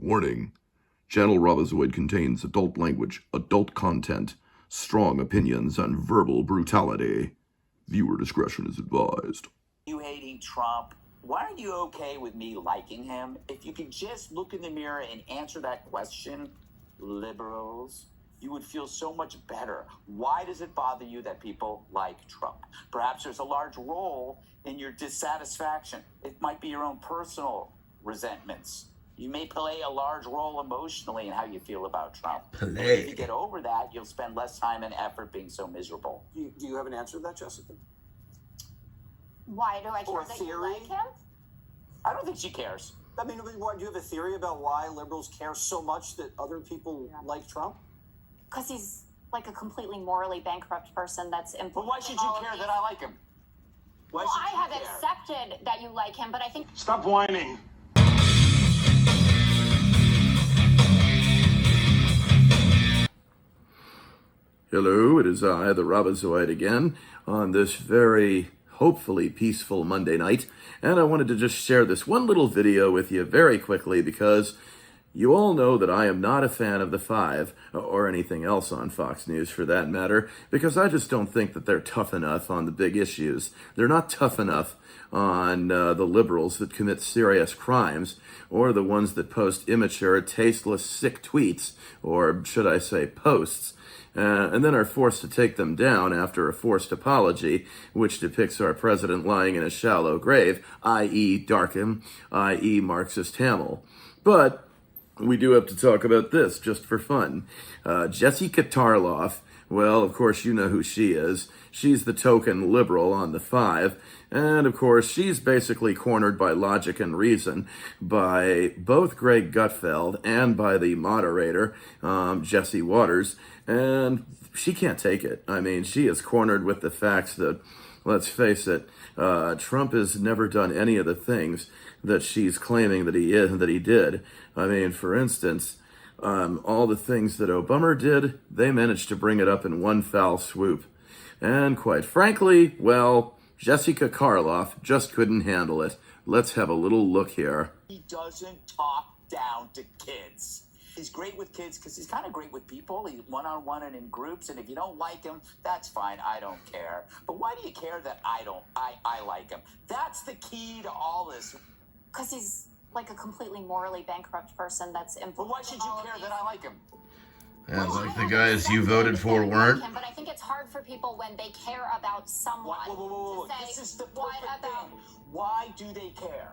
Warning. Channel Robozoid contains adult language, adult content, strong opinions, and verbal brutality. Viewer discretion is advised. You hating Trump? Why aren't you okay with me liking him? If you could just look in the mirror and answer that question, liberals, you would feel so much better. Why does it bother you that people like Trump? Perhaps there's a large role in your dissatisfaction. It might be your own personal resentments. You may play a large role emotionally in how you feel about Trump. If you get over that, you'll spend less time and effort being so miserable. Do you have an answer to that, Jessica? Why do I care that you like him? I don't think she cares. I mean, do you have a theory about why liberals care so much that other people like Trump? Because he's like a completely morally bankrupt person that's implementing. But why should you care that I like him? Well, I have accepted that you like him, but I think... Stop whining. Hello, it is I, the Robozoid, again, on this very, hopefully, peaceful Monday night. And I wanted to just share this one little video with you very quickly because you all know that I am not a fan of the Five, or anything else on Fox News for that matter, because I just don't think that they're tough enough on the big issues. They're not tough enough on the liberals that commit serious crimes, or the ones that post immature, tasteless, sick tweets, or should I say posts, and then are forced to take them down after a forced apology, which depicts our president lying in a shallow grave, i.e. Darkham, i.e. Marxist Hamill. But we do have to talk about this, just for fun. Jessica Tarlov, well, of course you know who she is. She's the token liberal on the Five, and of course she's basically cornered by logic and reason by both Greg Gutfeld and by the moderator, Jesse Watters, and she can't take it. I mean, she is cornered with the facts that, let's face it, Trump has never done any of the things that she's claiming that he did. I mean, for instance, all the things that Obama did, they managed to bring it up in one foul swoop. And quite frankly, well, Jessica Tarlov just couldn't handle it. Let's have a little look here. He doesn't talk down to kids. He's great with kids because he's kind of great with people. He's one-on-one and in groups. And if you don't like him, that's fine. I don't care. But why do you care that I like him? That's the key to all this. Because he's like a completely morally bankrupt person that's implementing. But why should you care that I like him? And like the guys you voted for weren't. But I think it's hard for people when they care about someone Whoa. to say, This is the what perfect about... thing. Why do they care?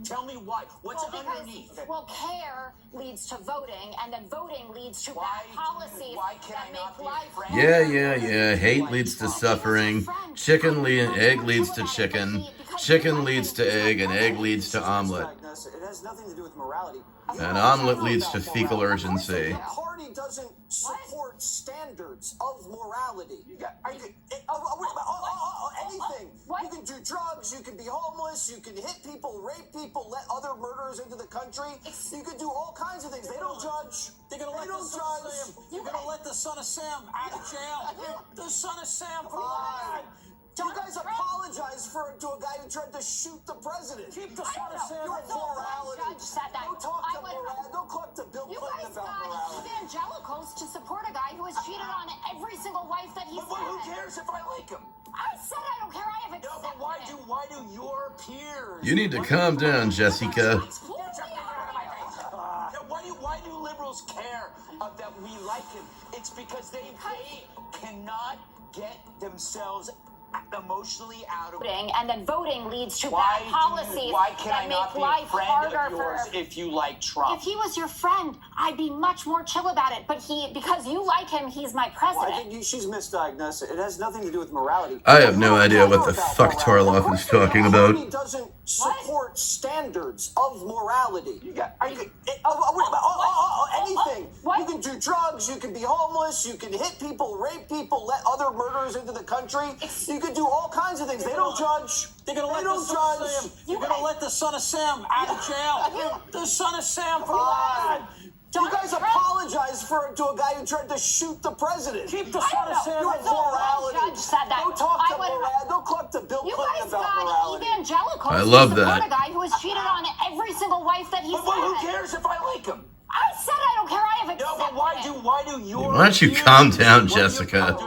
Tell me why. What's underneath? Well, care leads to voting, and then voting leads to bad policies that make life harder. Yeah. Hate leads to suffering. Egg leads to chicken. Chicken leads to egg, and egg leads to omelet. It has nothing to do with morality. And omelet leads to fecal urgency. The party doesn't support standards of morality. Anything. You can do drugs, you can be homeless, you can hit people, rape people, let other murderers into the country. You can do all kinds of things. They don't judge. They're going to let the son of Sam. You're going to let the son of Sam out of jail. The son of Sam. You guys apologize to a guy who tried to shoot the president. Keep the son of Sam with morality. Don't talk to Bill Clinton about morality. Evangelicals to support a guy who has cheated on every single wife that he's But who cares if I like him? I said I don't care. I haven't No, but why do your peers? You need to calm down, Jessica. Why do liberals care that we like him? It's because they cannot get themselves emotionally out of and then voting leads to bad policies that make life harder for if you like Trump. If he was your friend, I'd be much more chill about it. But because you like him, he's my president. I think she's misdiagnosed. It has nothing to do with morality. I have no idea what the fuck Tarlov is talking about. He doesn't support standards of morality. Anything. You can do drugs, you can be homeless, you can hit people, rape people, let other murderers into the country. You can do all kinds of things. They don't judge. They're going to let the son of Sam. You're going to let the son of Sam out of jail. The son of Sam. You guys apologize to a guy who tried to shoot the president. Keep the son of Sam of morality. Judge said that. Don't talk to morality. Don't talk to Bill Clinton about morality. You guys got evangelicals. I love who that. support a guy who has cheated on every single wife that he's had. But who cares if I like him? I said I don't care. I have accepted No, but why do your... Why don't you calm down, Jessica?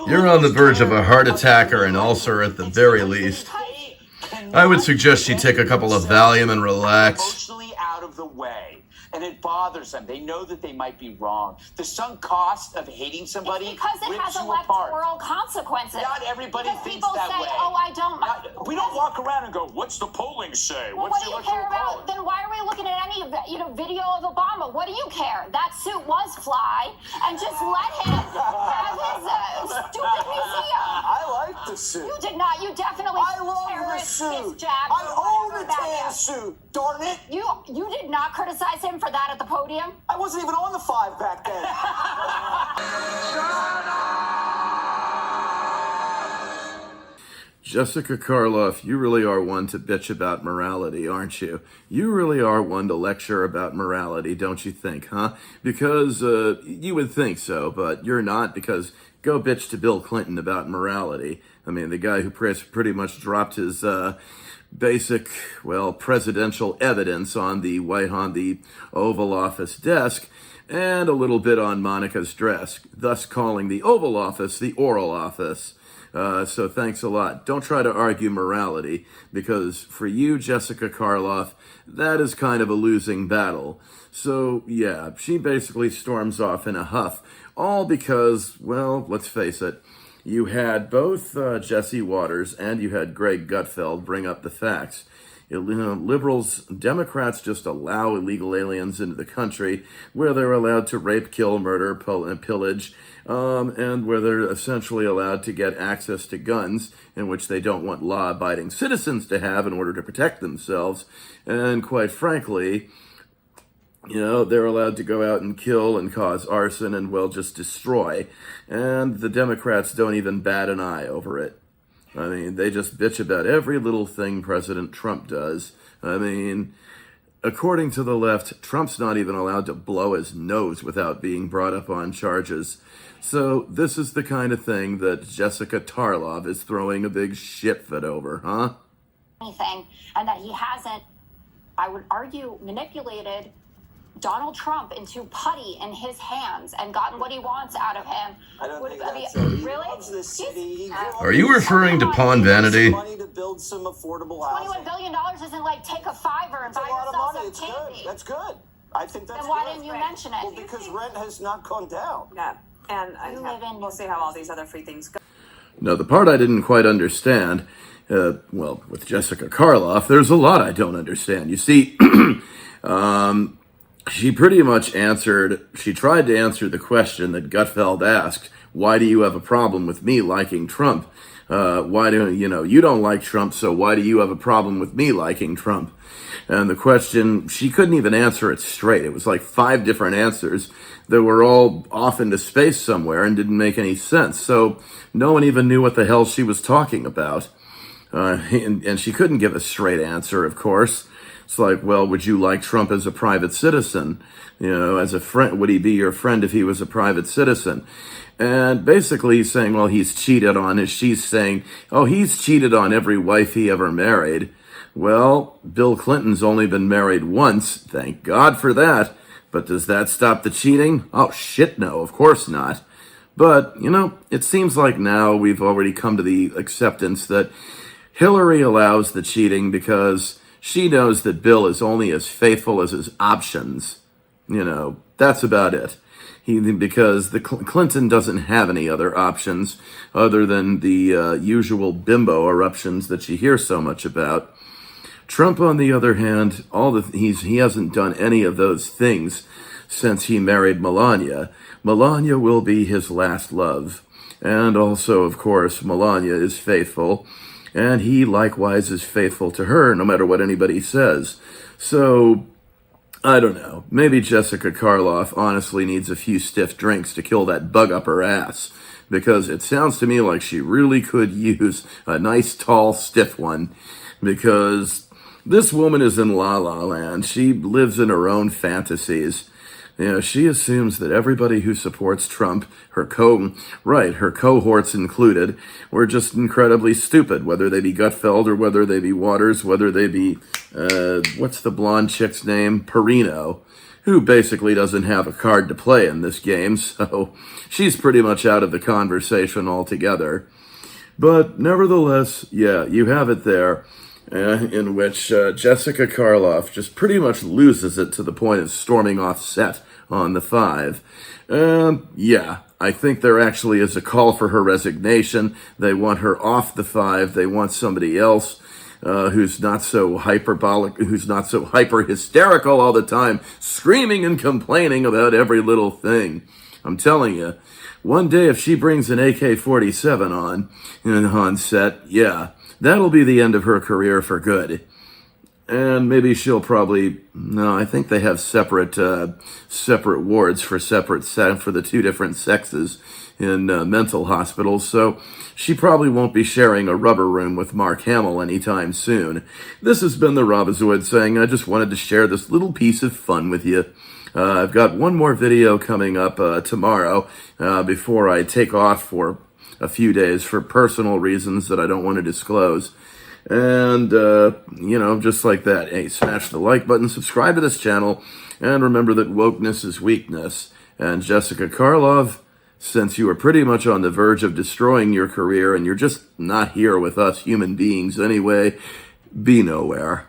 You're on the verge of a heart attack or an ulcer at the very least. I would suggest you take a couple of Valium and relax. Emotionally out of the way. And it bothers them. They know that they might be wrong. The sunk cost of hating somebody it's because it rips has you apart. electoral consequences. Not everybody because thinks people that say, way. oh, I don't. We don't walk around and go, what's the polling say? Well, What's what do the you care electoral about? Then why are we looking at any video of Obama? What do you care? That suit was fly, and just let him have his stupid museum. I like the suit. You did not. You definitely. I love the suit. Jab, I own a tan suit. Darn it. You did not criticize him for that at the podium. I wasn't even on the 5 back then. Jessica Tarlov, you really are one to bitch about morality, aren't you? You really are one to lecture about morality, don't you think, huh? Because you would think so, but you're not, because go bitch to Bill Clinton about morality. I mean, the guy who pretty much dropped his basic, presidential evidence on the Oval Office desk, and a little bit on Monica's dress, thus calling the Oval Office the Oral Office. So thanks a lot. Don't try to argue morality, because for you, Jessica Tarlov, that is kind of a losing battle. So yeah, she basically storms off in a huff, all because, let's face it, you had both Jesse Watters and you had Greg Gutfeld bring up the facts. Liberals, Democrats just allow illegal aliens into the country where they're allowed to rape, kill, murder, and pillage, and where they're essentially allowed to get access to guns, in which they don't want law-abiding citizens to have in order to protect themselves. And quite frankly, they're allowed to go out and kill and cause arson and, just destroy. And the Democrats don't even bat an eye over it. I mean, they just bitch about every little thing President Trump does. I mean, according to the left, Trump's not even allowed to blow his nose without being brought up on charges. So this is the kind of thing that Jessica Tarlov is throwing a big shit fit over, huh? Anything, and that he hasn't, I would argue, manipulated Donald Trump into putty in his hands and gotten what he wants out of him. I don't think that's really? He loves this city. Are you referring to pawn vanity? Money to build some affordable housing. $21 billion isn't like take a fiver and It's a buy lot of yourself money. some It's candy. good. That's good. I think that's Then why good. didn't you mention it? Well, because rent has not gone down. Yeah, and we'll see how all these other free things go. Now, the part I didn't quite understand, with Jessica Tarlov, there's a lot I don't understand. You see, she pretty much she tried to answer the question that Gutfeld asked, why do you have a problem with me liking Trump? You don't like Trump, so why do you have a problem with me liking Trump? And the question, she couldn't even answer it straight. It was like 5 different answers that were all off into space somewhere and didn't make any sense. So no one even knew what the hell she was talking about. And she couldn't give a straight answer, of course. It's like, would you like Trump as a private citizen? As a friend, would he be your friend if he was a private citizen? And basically he's saying, he's cheated on, she's saying, he's cheated on every wife he ever married. Well, Bill Clinton's only been married once. Thank God for that. But does that stop the cheating? Oh, shit, no, of course not. But, it seems like now we've already come to the acceptance that Hillary allows the cheating because she knows that Bill is only as faithful as his options. That's about it. Because the Clinton doesn't have any other options other than the usual bimbo eruptions that you hear so much about. Trump, on the other hand, he hasn't done any of those things since he married Melania. Melania will be his last love. And also, of course, Melania is faithful. And he likewise is faithful to her, no matter what anybody says. So, I don't know. Maybe Jessica Tarlov honestly needs a few stiff drinks to kill that bug up her ass. Because it sounds to me like she really could use a nice, tall, stiff one. Because This woman is in La La Land. She lives in her own fantasies. She assumes that everybody who supports Trump, her cohorts included, were just incredibly stupid, whether they be Gutfeld or whether they be Watters, whether they be, what's the blonde chick's name? Perino, who basically doesn't have a card to play in this game, so she's pretty much out of the conversation altogether. But nevertheless, yeah, you have it there. In which Jessica Tarlov just pretty much loses it to the point of storming off set on the 5. Yeah, I think there actually is a call for her resignation. They want her off the 5. They want somebody else who's not so hyperbolic, who's not so hyper-hysterical all the time, screaming and complaining about every little thing. I'm telling you, one day if she brings an AK-47 on set, yeah, that'll be the end of her career for good. And maybe she'll no, I think they have separate wards for the two different sexes in mental hospitals, so she probably won't be sharing a rubber room with Mark Hamill anytime soon. This has been the Robazoid saying, I just wanted to share this little piece of fun with you. I've got one more video coming up tomorrow before I take off for a few days for personal reasons that I don't want to disclose. And, just like that, hey, smash the like button, subscribe to this channel, and remember that wokeness is weakness. And Jessica Tarlov, since you are pretty much on the verge of destroying your career and you're just not here with us human beings anyway, be nowhere.